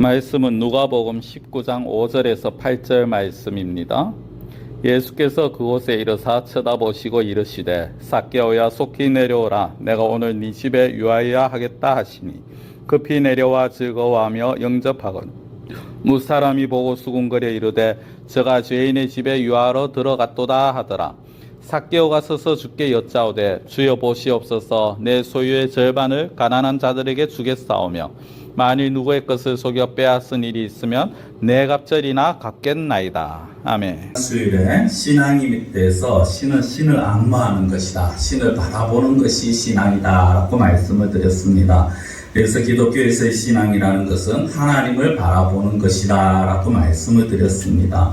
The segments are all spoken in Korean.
말씀은 누가복음 19장 5절에서 8절 말씀입니다. 예수께서 그곳에 이르사 쳐다보시고 이르시되 삭개오야 속히 내려오라. 내가 오늘 네 집에 유하여야 하겠다 하시니 급히 내려와 즐거워하며 영접하거늘 무사람이 보고 수군거려 이르되 저가 죄인의 집에 유하러 들어갔도다 하더라. 삭개오가 서서 주께 여짜오되 주여 보시옵소서 내 소유의 절반을 가난한 자들에게 주겠사오며 만일 누구의 것을 속여 빼앗은 일이 있으면 내 갑절이나 갚겠나이다. 아멘. 수요일에 신앙에 대해서 신을 악마하는 것이다. 신을 바라보는 것이 신앙이다 라고 말씀을 드렸습니다. 그래서 기독교에서의 신앙이라는 것은 하나님을 바라보는 것이다 라고 말씀을 드렸습니다.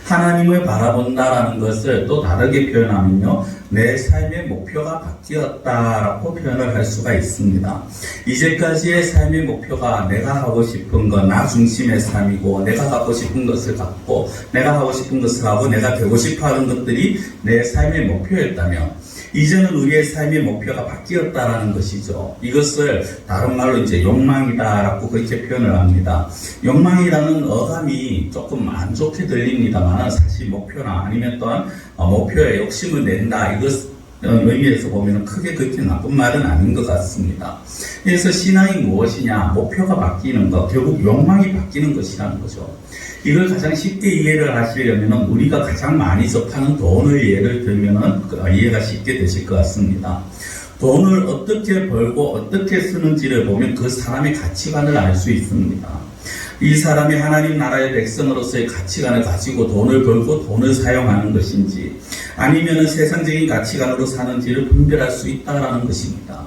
하나님을 바라본다라는 것을 또 다르게 표현하면요, 내 삶의 목표가 바뀌었다라고 표현을 할 수가 있습니다. 이제까지의 삶의 목표가 내가 하고 싶은 것, 나 중심의 삶이고, 내가 갖고 싶은 것을 갖고, 내가 하고 싶은 것을 하고, 내가 되고 싶어 하는 것들이 내 삶의 목표였다면, 이제는 우리의 삶의 목표가 바뀌었다라는 것이죠. 이것을 다른 말로 이제 욕망이다라고 그렇게 표현을 합니다. 욕망이라는 어감이 조금 안 좋게 들립니다만 사실 목표나 아니면 또한 목표에 욕심을 낸다 이것 의미에서 보면 크게 그렇게 나쁜 말은 아닌 것 같습니다. 그래서 신앙이 무엇이냐? 목표가 바뀌는 것, 결국 욕망이 바뀌는 것이라는 거죠. 이걸 가장 쉽게 이해를 하시려면 우리가 가장 많이 접하는 돈을 예를 들면 이해가 쉽게 되실 것 같습니다. 돈을 어떻게 벌고 어떻게 쓰는지를 보면 그 사람의 가치관을 알 수 있습니다. 이 사람이 하나님 나라의 백성으로서의 가치관을 가지고 돈을 벌고 돈을 사용하는 것인지 아니면 세상적인 가치관으로 사는지를 분별할 수 있다는 것입니다.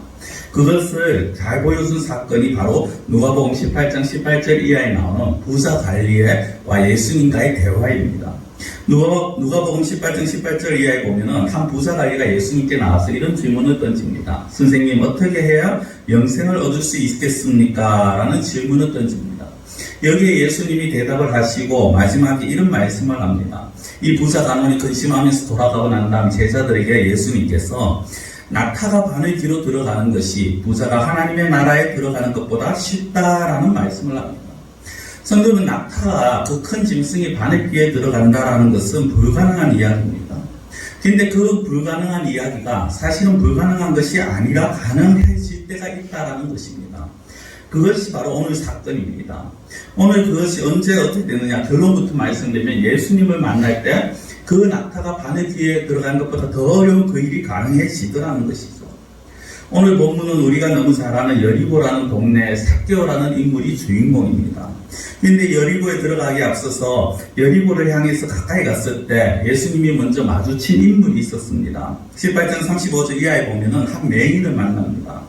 그것을 잘 보여준 사건이 바로 누가복음 18장 18절 이하에 나오는 부자 관리와 예수님과의 대화입니다. 누가복음 18장 18절 이하에 보면은 한 부자 관리가 예수님께 나와서 이런 질문을 던집니다. 선생님, 어떻게 해야 영생을 얻을 수 있겠습니까? 라는 질문을 던집니다. 여기에 예수님이 대답을 하시고 마지막에 이런 말씀을 합니다. 이 부자 간원이 근심하면서 돌아가고 난 다음 제자들에게 예수님께서 낙타가 바늘 뒤로 들어가는 것이 부자가 하나님의 나라에 들어가는 것보다 쉽다라는 말씀을 합니다. 성경은 낙타가 그 큰 짐승이 바늘 뒤에 들어간다라는 것은 불가능한 이야기입니다. 근데 그 불가능한 이야기가 사실은 불가능한 것이 아니라 가능해질 때가 있다라는 것입니다. 그것이 바로 오늘 사건입니다. 오늘 그것이 언제 어떻게 되느냐, 결론부터 말씀드리면 예수님을 만날 때 그 낙타가 바늘 뒤에 들어간 것보다 더 어려운 그 일이 가능해지더라는 것이죠. 오늘 본문은 우리가 너무 잘 아는 여리고라는 동네에 삭개오라는 인물이 주인공입니다. 그런데 여리고에 들어가기 앞서서 여리고를 향해서 가까이 갔을 때 예수님이 먼저 마주친 인물이 있었습니다. 18장 35절 이하에 보면은 한 맹인을 만납니다.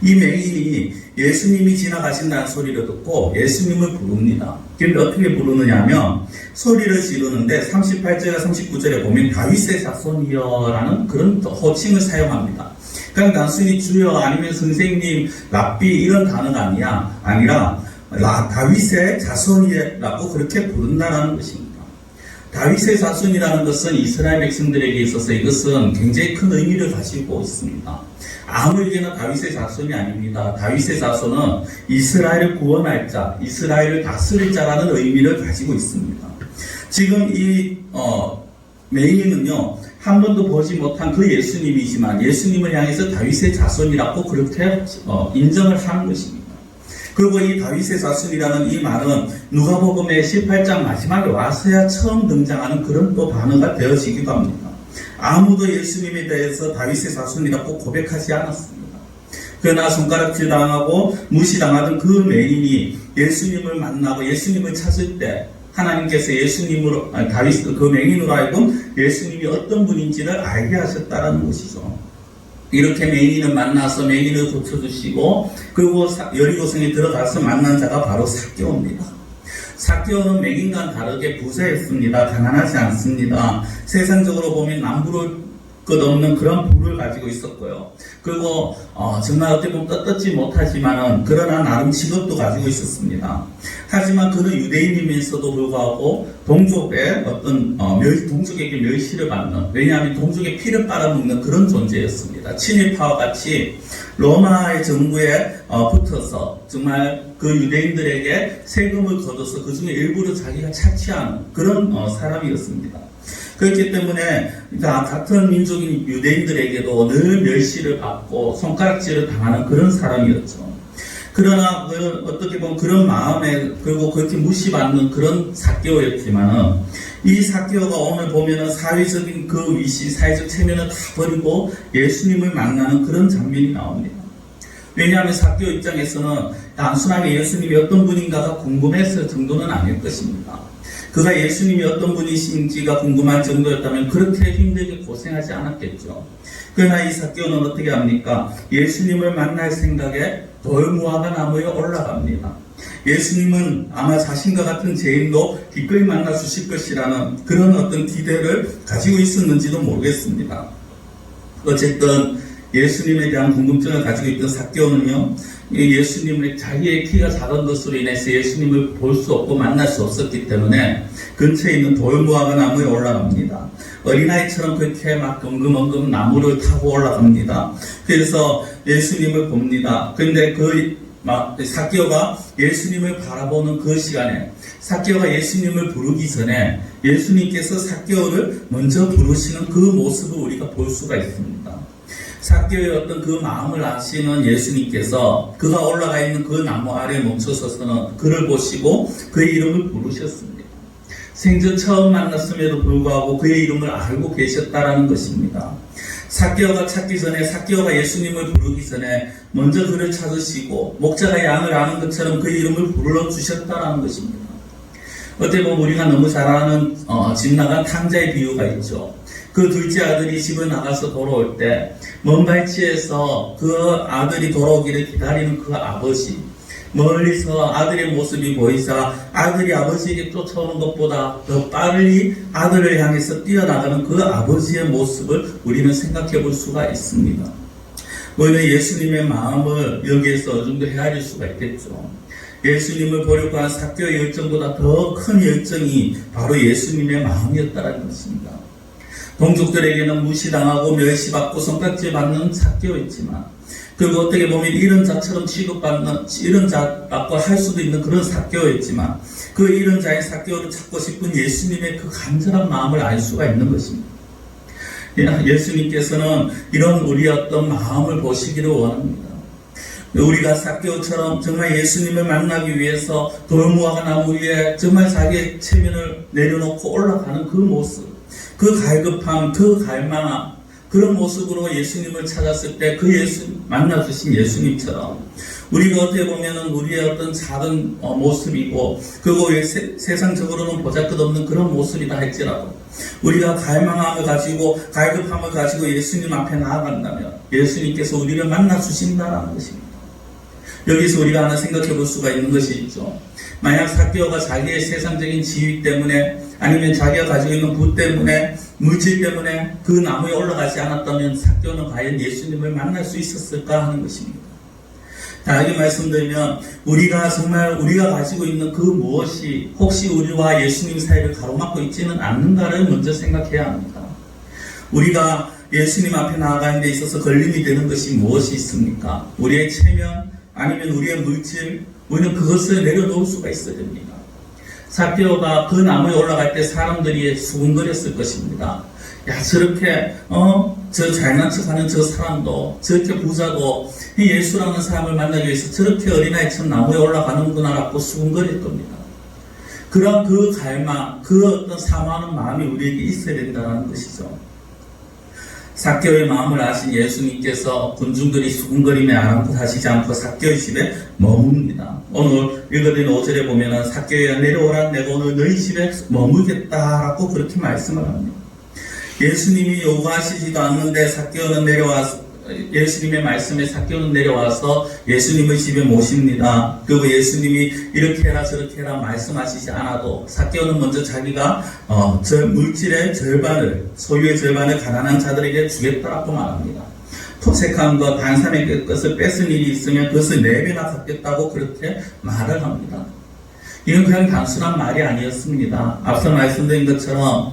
이 맹인이 예수님이 지나가신다는 소리를 듣고 예수님을 부릅니다. 그런데 어떻게 부르느냐 하면 소리를 지르는데 38절과 39절에 보면 다윗의 자손이여라는 그런 호칭을 사용합니다. 그냥 단순히 주여 아니면 선생님, 랍비 이런 단어가 아니라 다윗의 자손이라고 그렇게 부른다라는 것입니다. 다윗의 자손이라는 것은 이스라엘 백성들에게 있어서 이것은 굉장히 큰 의미를 가지고 있습니다. 아무에게나 다윗의 자손이 아닙니다. 다윗의 자손은 이스라엘을 구원할 자, 이스라엘을 다스릴 자라는 의미를 가지고 있습니다. 지금 이 맹인은요, 한 번도 보지 못한 그 예수님이지만 예수님을 향해서 다윗의 자손이라고 그렇게 인정을 하는 것입니다. 그리고 이 다윗의 자손이라는 이 말은 누가복음의 18장 마지막에 와서야 처음 등장하는 그런 또 단어가 되어지기도 합니다. 아무도 예수님에 대해서 다윗의 자손이라고 고백하지 않았습니다. 그러나 손가락질 당하고 무시당하던 그 맹인이 예수님을 만나고 예수님을 찾을 때 하나님께서 다윗 그 맹인으로 하여금 예수님이 어떤 분인지를 알게 하셨다는 것이죠. 이렇게 맹인을 만나서 맹인을 고쳐주시고 그리고 여리고성에 들어가서 만난 자가 바로 삭개오입니다. 삭개오는 맹인과는 다르게 부자였습니다. 가난하지 않습니다. 세상적으로 보면 남부를 끝없는 그런 부를 가지고 있었고요. 그리고 정말 어떻게 보면 떳떳지 못하지만은 그러나 나름 직업도 가지고 있었습니다. 하지만 그는 유대인이면서도 불구하고 동족의 동족에게 멸시를 받는, 왜냐하면 동족의 피를 빨아먹는 그런 존재였습니다. 친일파와 같이 로마의 정부에 붙어서 정말 그 유대인들에게 세금을 걷어서 그 중에 일부를 자기가 차치하는 그런 사람이었습니다. 그렇기 때문에 같은 민족인 유대인들에게도 늘 멸시를 받고 손가락질을 당하는 그런 사람이었죠. 그러나 어떻게 보면 그런 마음에 그리고 그렇게 무시받는 그런 삭개오였지만은 이 삭개오가 오늘 보면은 사회적인 그 위시, 사회적 체면을 다 버리고 예수님을 만나는 그런 장면이 나옵니다. 왜냐하면 삭개오 입장에서는 단순하게 예수님이 어떤 분인가가 궁금했을 정도는 아닐 것입니다. 그가 예수님이 어떤 분이신지가 궁금한 정도였다면 그렇게 힘들게 고생하지 않았겠죠. 그러나 이 삭개오는 어떻게 합니까? 예수님을 만날 생각에 돌무화과 나무에 올라갑니다. 예수님은 아마 자신과 같은 죄인도 기꺼이 만나 주실 것이라는 그런 어떤 기대를 가지고 있었는지도 모르겠습니다. 어쨌든 예수님에 대한 궁금증을 가지고 있던 삭개오는요, 예수님을 자기의 키가 작은 것으로 인해서 예수님을 볼 수 없고 만날 수 없었기 때문에 근처에 있는 돌무화과 나무에 올라갑니다. 어린아이처럼 그렇게 막 엉금엉금 나무를 타고 올라갑니다. 그래서 예수님을 봅니다. 그런데 삭개오가 예수님을 바라보는 그 시간에 삭개오가 예수님을 부르기 전에 예수님께서 삭개오를 먼저 부르시는 그 모습을 우리가 볼 수가 있습니다. 삭개오의 어떤 그 마음을 아시는 예수님께서 그가 올라가 있는 그 나무 아래에 멈춰서서는 그를 보시고 그의 이름을 부르셨습니다. 생전 처음 만났음에도 불구하고 그의 이름을 알고 계셨다라는 것입니다. 삭개오가 찾기 전에, 삭개오가 예수님을 부르기 전에 먼저 그를 찾으시고 목자가 양을 아는 것처럼 그의 이름을 불러주셨다라는 것입니다. 어떻게 보면 우리가 너무 잘 아는 집 나간 탕자의 비유가 있죠. 그 둘째 아들이 집을 나가서 돌아올 때 먼 발치에서 그 아들이 돌아오기를 기다리는 그 아버지, 멀리서 아들의 모습이 보이자 아들이 아버지에게 쫓아오는 것보다 더 빨리 아들을 향해서 뛰어나가는 그 아버지의 모습을 우리는 생각해 볼 수가 있습니다. 우리는 예수님의 마음을 여기에서 어느 정도 헤아릴 수가 있겠죠. 예수님을 보려고 한 삭개오의 열정보다 더 큰 열정이 바로 예수님의 마음이었다는 것입니다. 동족들에게는 무시당하고 멸시받고 손깍질 받는 삭개오였지만, 그리고 어떻게 보면 이런 자처럼 취급받는, 이런 자라고 할 수도 있는 그런 삭개오였지만, 그 이런 자의 삭개오를 찾고 싶은 예수님의 그 간절한 마음을 알 수가 있는 것입니다. 예수님께서는 이런 우리의 어떤 마음을 보시기를 원합니다. 우리가 삭개오처럼 정말 예수님을 만나기 위해서 돌무화과 나무 위에 정말 자기의 체면을 내려놓고 올라가는 그 모습, 그 갈급함, 그 갈망함, 그런 모습으로 예수님을 찾았을 때 그 만나주신 예수님처럼 우리가 어떻게 보면은 우리의 어떤 작은 모습이고, 그리고 세상적으로는 보잘것없는 그런 모습이다 할지라도 우리가 갈망함을 가지고, 갈급함을 가지고 예수님 앞에 나아간다면 예수님께서 우리를 만나주신다라는 것입니다. 여기서 우리가 하나 생각해 볼 수가 있는 것이 있죠. 만약 삭개오가 자기의 세상적인 지위 때문에, 아니면 자기가 가지고 있는 부 때문에, 물질 때문에 그 나무에 올라가지 않았다면 삭개오는 과연 예수님을 만날 수 있었을까 하는 것입니다. 다르게 말씀드리면 우리가 가지고 있는 그 무엇이 혹시 우리와 예수님 사이를 가로막고 있지는 않는가를 먼저 생각해야 합니다. 우리가 예수님 앞에 나아가는 데 있어서 걸림이 되는 것이 무엇이 있습니까? 우리의 체면, 아니면 우리의 물질, 우리는 그것을 내려놓을 수가 있어야 됩니다. 삭개오가 그 나무에 올라갈 때 사람들이 수군거렸을 것입니다. 야, 저렇게 저 잘난 척하는 저 사람도, 저렇게 부자도 이 예수라는 사람을 만나기 위해서 저렇게 어린아이처럼 나무에 올라가는구나 라고 수군거릴 겁니다. 그런 그 갈망, 그 어떤 사모하는 마음이 우리에게 있어야 된다는 것이죠. 삭개오의 마음을 아신 예수님께서 군중들이 수군거림에 아랑곳하시지 않고 삭개오의 집에 머뭅니다. 오늘 읽어드린 5절에 보면은 삭개오야 내려오라, 내가 오늘 너희 집에 머물겠다라고 그렇게 말씀을 합니다. 예수님이 요구하시지도 않는데 삭개오는 내려와서, 예수님의 말씀에 삭개오는 내려와서 예수님의 집에 모십니다. 그리고 예수님이 이렇게 해라 저렇게 해라 말씀하시지 않아도 삭개오는 먼저 자기가 물질의 절반을, 소유의 절반을 가난한 자들에게 주겠다라고 말합니다. 토색한 것, 단삼의 것을 뺏은 일이 있으면 그것을 4배나 갚겠다고 그렇게 말을 합니다. 이건 그냥 단순한 말이 아니었습니다. 앞서 말씀드린 것처럼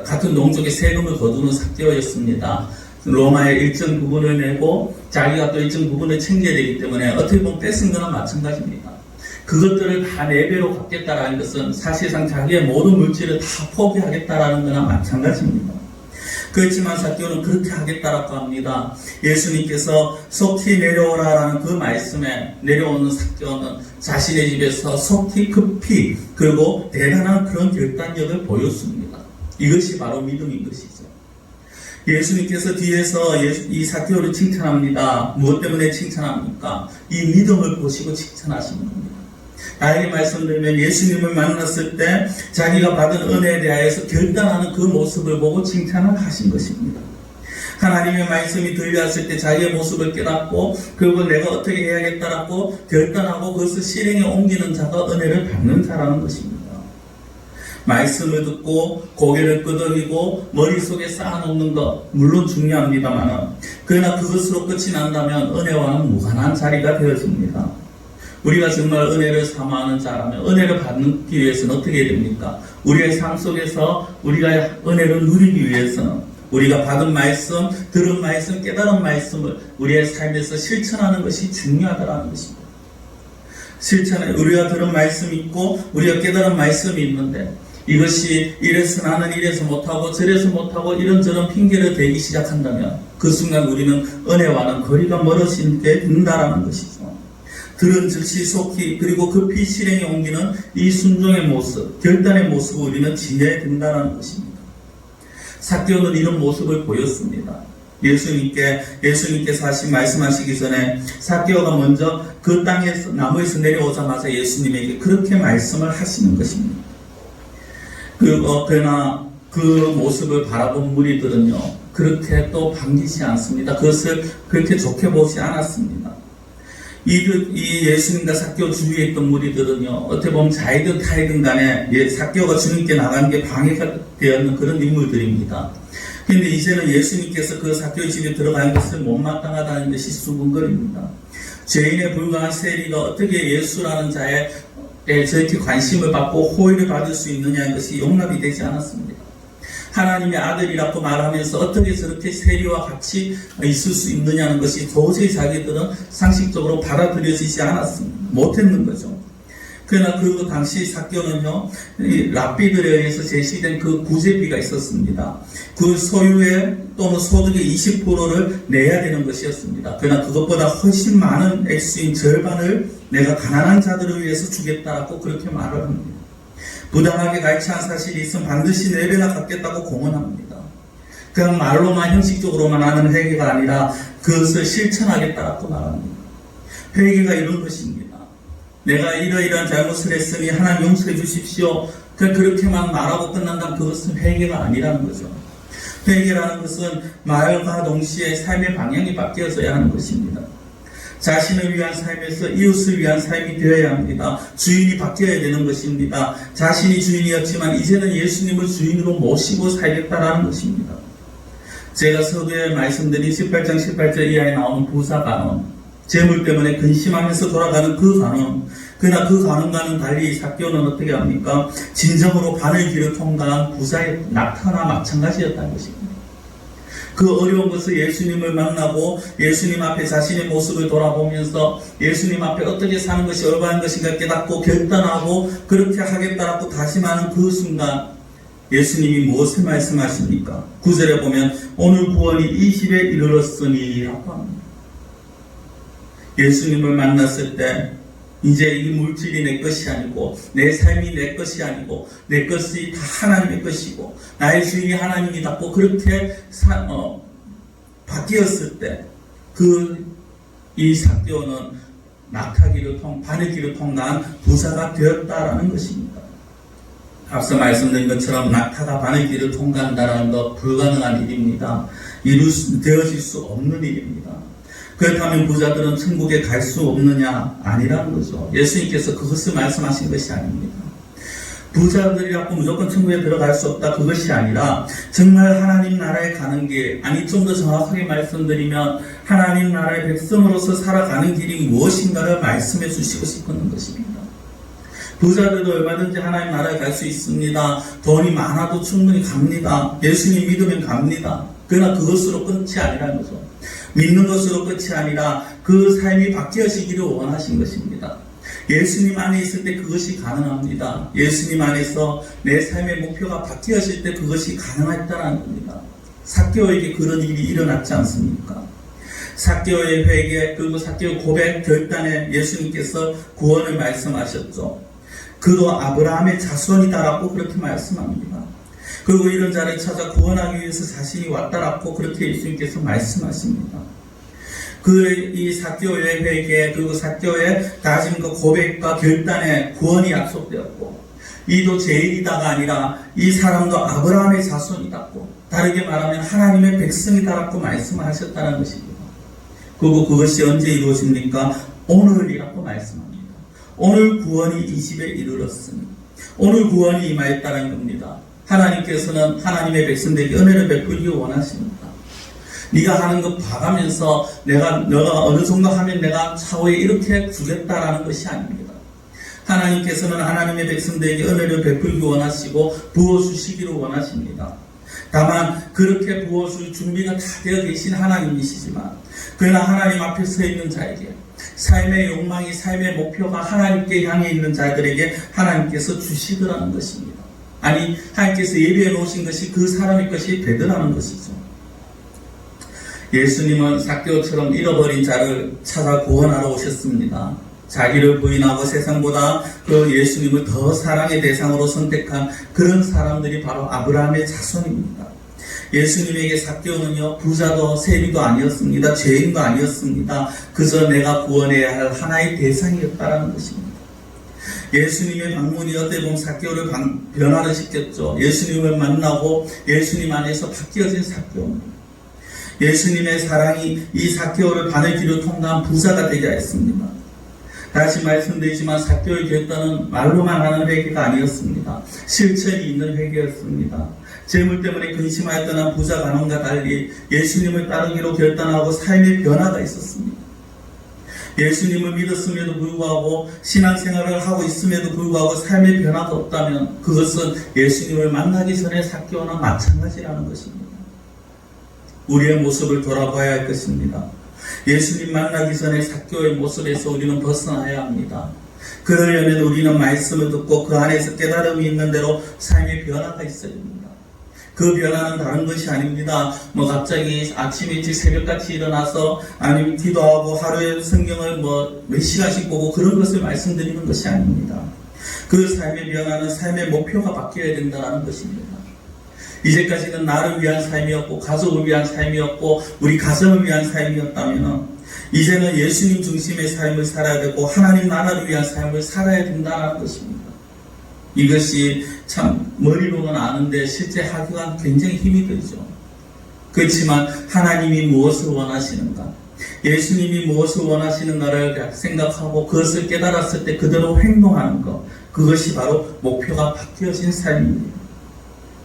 같은 농족의 세금을 거두는 삭개오였습니다. 로마의 일정 부분을 내고 자기가 또 일정 부분을 챙겨야 되기 때문에 어떻게 보면 뺏은 거나 마찬가지입니다. 그것들을 다 4배로 갚겠다라는 것은 사실상 자기의 모든 물질을 다 포기하겠다라는 거나 마찬가지입니다. 그렇지만 삭개오는 그렇게 하겠다라고 합니다. 예수님께서 속히 내려오라라는 그 말씀에 내려오는 삭개오는 자신의 집에서 속히 급히 그리고 대단한 그런 결단력을 보였습니다. 이것이 바로 믿음인 것이죠. 예수님께서 뒤에서 이 삭개오를 칭찬합니다. 무엇 때문에 칭찬합니까? 이 믿음을 보시고 칭찬하시는 겁니다. 다르게 말씀드리면 예수님을 만났을 때 자기가 받은 은혜에 대하여서 결단하는 그 모습을 보고 칭찬을 하신 것입니다. 하나님의 말씀이 들려왔을 때 자기의 모습을 깨닫고 그리고 내가 어떻게 해야겠다라고 결단하고 그것을 실행에 옮기는 자가 은혜를 받는 자라는 것입니다. 말씀을 듣고 고개를 끄덕이고 머릿속에 쌓아놓는 것 물론 중요합니다만 그러나 그것으로 끝이 난다면 은혜와는 무관한 자리가 되어집니다. 우리가 정말 은혜를 사모하는 자라면 은혜를 받기 위해서는 어떻게 해야 됩니까? 우리의 삶 속에서 우리가 은혜를 누리기 위해서는 우리가 받은 말씀, 들은 말씀, 깨달은 말씀을 우리의 삶에서 실천하는 것이 중요하다는 것입니다. 우리가 들은 말씀이 있고 우리가 깨달은 말씀이 있는데 이것이 이래서 나는 이래서 못하고 저래서 못하고 이런저런 핑계를 대기 시작한다면 그 순간 우리는 은혜와는 거리가 멀어지게 된다라는 것이죠. 들은 즉시 속히 그리고 급히 실행에 옮기는 이 순종의 모습, 결단의 모습을 우리는 지녀야 된다는 것입니다. 삭개오는 이런 모습을 보였습니다. 예수님께서 말씀하시기 전에 삭개오가 먼저 그 땅에서 나무에서 내려오자마자 예수님에게 그렇게 말씀을 하시는 것입니다. 그러나 그 모습을 바라본 무리들은요, 그렇게 또 반기지 않습니다. 그것을 그렇게 좋게 보지 않았습니다. 이 예수님과 삭개오 주위에 있던 무리들은요, 어떻게 보면 자이든 타이든 간에 삭개오가 주님께 나가는 게 방해가 되었는 그런 인물들입니다. 그런데 이제는 예수님께서 그 삭개오 집에 들어가는 것을 못마땅하다는 것이 수군거립니다. 죄인에 불과한 세리가 어떻게 예수라는 자에 저렇게 관심을 받고 호의를 받을 수 있느냐는 것이 용납이 되지 않았습니다. 하나님의 아들이라고 말하면서 어떻게 저렇게 세리와 같이 있을 수 있느냐는 것이 도저히 자기들은 상식적으로 받아들여지지 못했는 거죠. 그러나 그 당시 삭개오는요, 랍비들에 의해서 제시된 그 구제비가 있었습니다. 그 소유의 또는 소득의 20%를 내야 되는 것이었습니다. 그러나 그것보다 훨씬 많은 액수인 절반을 내가 가난한 자들을 위해서 주겠다고 그렇게 말을 합니다. 부당하게 갈취한 사실이 있으면 반드시 4배나 갚겠다고 공언합니다. 그냥 말로만 형식적으로만 하는 회개가 아니라 그것을 실천하겠다고 말합니다. 회개가 이런 것입니다. 내가 이러이러한 잘못을 했으니 하나님 용서해 주십시오. 그렇게만 말하고 끝난다면 그것은 회개가 아니라는 거죠. 회개라는 것은 말과 동시에 삶의 방향이 바뀌어져야 하는 것입니다. 자신을 위한 삶에서 이웃을 위한 삶이 되어야 합니다. 주인이 바뀌어야 되는 것입니다. 자신이 주인이었지만 이제는 예수님을 주인으로 모시고 살겠다라는 것입니다. 제가 서두에 말씀드린 18장 18절 이하에 나오는 부자 간원, 재물 때문에 근심하면서 돌아가는 그 간원, 그러나 그 간원과는 달리 삭개오는 어떻게 합니까? 진정으로 바늘길을 통과한 부자의 낙타나 마찬가지였다는 것입니다. 그 어려운 것을 예수님을 만나고 예수님 앞에 자신의 모습을 돌아보면서 예수님 앞에 어떻게 사는 것이 올바른 것인가 깨닫고 결단하고 그렇게 하겠다라고 다짐하는 그 순간 예수님이 무엇을 말씀하십니까? 9절에 보면 오늘 구원이 이 집에 이르렀으니 라고 합니다. 예수님을 만났을 때 이제 이 물질이 내 것이 아니고 내 삶이 내 것이 아니고 내 것이 다 하나님의 것이고 나의 주인이 하나님이다고 그렇게 바뀌었을 때 이 삭개오는 바늘길을 통과한 부자가 되었다라는 것입니다. 앞서 말씀드린 것처럼 낙타가 바늘길을 통과한다는 것 불가능한 일입니다. 되어질 수 없는 일입니다. 그렇다면 부자들은 천국에 갈 수 없느냐? 아니라는 거죠. 예수님께서 그것을 말씀하신 것이 아닙니다. 부자들이라고 무조건 천국에 들어갈 수 없다, 그것이 아니라 정말 하나님 나라에 가는 길, 아니 좀 더 정확하게 말씀드리면 하나님 나라의 백성으로서 살아가는 길이 무엇인가를 말씀해 주시고 싶은 것입니다. 부자들도 얼마든지 하나님 나라에 갈 수 있습니다. 돈이 많아도 충분히 갑니다. 예수님 믿으면 갑니다. 그러나 그것으로 끝이 아니라는 거죠. 믿는 것으로 끝이 아니라 그 삶이 바뀌어지기를 원하신 것입니다. 예수님 안에 있을 때 그것이 가능합니다. 예수님 안에서 내 삶의 목표가 바뀌어질 때 그것이 가능했다는 겁니다. 삭개오에게 그런 일이 일어났지 않습니까? 삭개오의 회개 그리고 삭개오 고백 결단에 예수님께서 구원을 말씀하셨죠. 그도 아브라함의 자손이다라고 그렇게 말씀합니다. 그리고 이런 자를 찾아 구원하기 위해서 자신이 왔다라고 그렇게 예수님께서 말씀하십니다. 이 삭개오의 회개 그리고 삭개오의 다짐과 고백과 결단에 구원이 약속되었고 이도 제일이다가 아니라 이 사람도 아브라함의 자손이다고 다르게 말하면 하나님의 백성이다라고 말씀하셨다는 것입니다. 그리고 그것이 언제 이루어집니까? 오늘이라고 말씀합니다. 오늘 구원이 이 집에 이르렀으니 오늘 구원이 임하였다는 겁니다. 하나님께서는 하나님의 백성들에게 은혜를 베풀기 원하십니다. 네가 하는 거 봐가면서 너가 어느 정도 하면 내가 차후에 이렇게 주겠다라는 것이 아닙니다. 하나님께서는 하나님의 백성들에게 은혜를 베풀기 원하시고 부어주시기를 원하십니다. 다만 그렇게 부어줄 준비가 다 되어 계신 하나님이시지만 그러나 하나님 앞에 서 있는 자에게 삶의 욕망이 삶의 목표가 하나님께 향해 있는 자들에게 하나님께서 주시더라는 것입니다. 아니 하나님께서 예비해 놓으신 것이 그 사람의 것이 되더라는 것이죠. 예수님은 삭개오처럼 잃어버린 자를 찾아 구원하러 오셨습니다. 자기를 부인하고 세상보다 그 예수님을 더 사랑의 대상으로 선택한 그런 사람들이 바로 아브라함의 자손입니다. 예수님에게 삭개오는요 부자도 세리도 아니었습니다. 죄인도 아니었습니다. 그저 내가 구원해야 할 하나의 대상이었다라는 것입니다. 예수님의 방문이 어떻게 보면 삭개오를 변화를 시켰죠. 예수님을 만나고 예수님 안에서 바뀌어진 삭개오입니다. 예수님의 사랑이 이 삭개오를 바늘 길을 통과한 부자가 되게 했습니다. 다시 말씀드리지만 삭개오의 결단은 말로만 하는 회개가 아니었습니다. 실천이 있는 회개였습니다. 재물 때문에 근심하였던 한 부자 간원과 달리 예수님을 따르기로 결단하고 삶의 변화가 있었습니다. 예수님을 믿었음에도 불구하고 신앙생활을 하고 있음에도 불구하고 삶의 변화가 없다면 그것은 예수님을 만나기 전에 삭개오나 마찬가지라는 것입니다. 우리의 모습을 돌아봐야 할 것입니다. 예수님 만나기 전에 삭개오의 모습에서 우리는 벗어나야 합니다. 그러려면 우리는 말씀을 듣고 그 안에서 깨달음이 있는 대로 삶의 변화가 있어야 됩니다. 그 변화는 다른 것이 아닙니다. 갑자기 아침 일찍 새벽같이 일어나서 아니면 기도하고 하루에 성경을 몇 시간씩 보고 그런 것을 말씀드리는 것이 아닙니다. 그 삶의 변화는 삶의 목표가 바뀌어야 된다는 것입니다. 이제까지는 나를 위한 삶이었고 가족을 위한 삶이었고 우리 가정을 위한 삶이었다면 이제는 예수님 중심의 삶을 살아야 되고 하나님 나라를 위한 삶을 살아야 된다는 것입니다. 이것이 참 머리로는 아는데 실제 하기가 굉장히 힘이 들죠. 그렇지만 하나님이 무엇을 원하시는가, 예수님이 무엇을 원하시는가를 생각하고 그것을 깨달았을 때 그대로 행동하는 것, 그것이 바로 목표가 바뀌어진 삶입니다.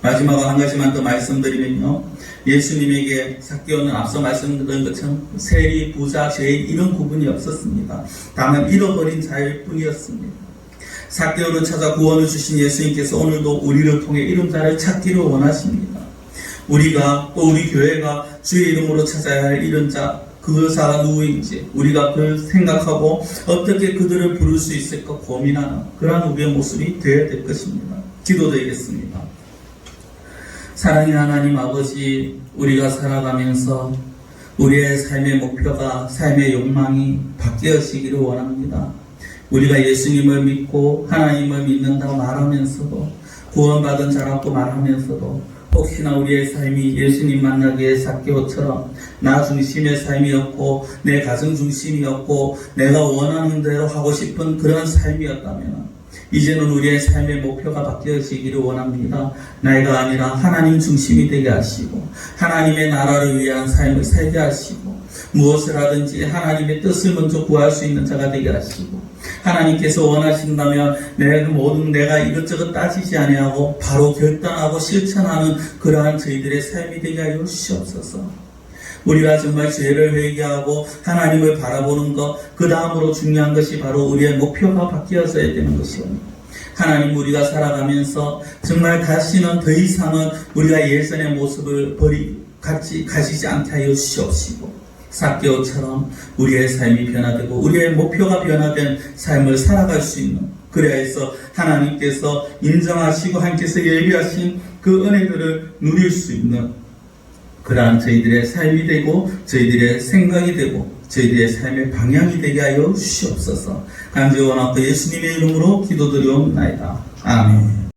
마지막으로 한 가지만 더 말씀드리면요, 예수님에게 삭개오는 앞서 말씀드린 것처럼 세리, 부자, 죄인 이런 구분이 없었습니다. 다만 잃어버린 자일 뿐이었습니다. 삭개오를 찾아 구원을 주신 예수님께서 오늘도 우리를 통해 이런 자를 찾기를 원하십니다. 우리가 또 우리 교회가 주의 이름으로 찾아야 할 이런 자, 그 자가 누구인지 우리가 그걸 생각하고 어떻게 그들을 부를 수 있을까 고민하는 그러한 우리의 모습이 되어야 될 것입니다. 기도드리겠습니다. 사랑의 하나님 아버지, 우리가 살아가면서 우리의 삶의 목표가, 삶의 욕망이 바뀌어지기를 원합니다. 우리가 예수님을 믿고 하나님을 믿는다고 말하면서도, 구원받은 자라고 말하면서도 혹시나 우리의 삶이 예수님 만나기에 삭개오처럼 나 중심의 삶이었고 내 가정 중심이었고 내가 원하는 대로 하고 싶은 그런 삶이었다면 이제는 우리의 삶의 목표가 바뀌어지기를 원합니다. 나이가 아니라 하나님 중심이 되게 하시고 하나님의 나라를 위한 삶을 살게 하시고 무엇을 하든지 하나님의 뜻을 먼저 구할 수 있는 자가 되게 하시고 하나님께서 원하신다면 내가 이것저것 따지지 아니하고 바로 결단하고 실천하는 그러한 저희들의 삶이 되게 하여 주시옵소서. 우리가 정말 죄를 회개하고 하나님을 바라보는 것, 그 다음으로 중요한 것이 바로 우리의 목표가 바뀌어져야 되는 것이옵니다. 하나님, 우리가 살아가면서 정말 다시는 더 이상은 우리가 예전의 모습을 같이 가시지 않게 하여 주시옵시고 삭개오처럼 우리의 삶이 변화되고 우리의 목표가 변화된 삶을 살아갈 수 있는, 그래야 해서 하나님께서 인정하시고 하나님께서 예비하신 그 은혜들을 누릴 수 있는 그러한 저희들의 삶이 되고 저희들의 생각이 되고 저희들의 삶의 방향이 되게 하여 주시옵소서. 간절히 원하고 예수님의 이름으로 기도드리옵나이다. 아멘.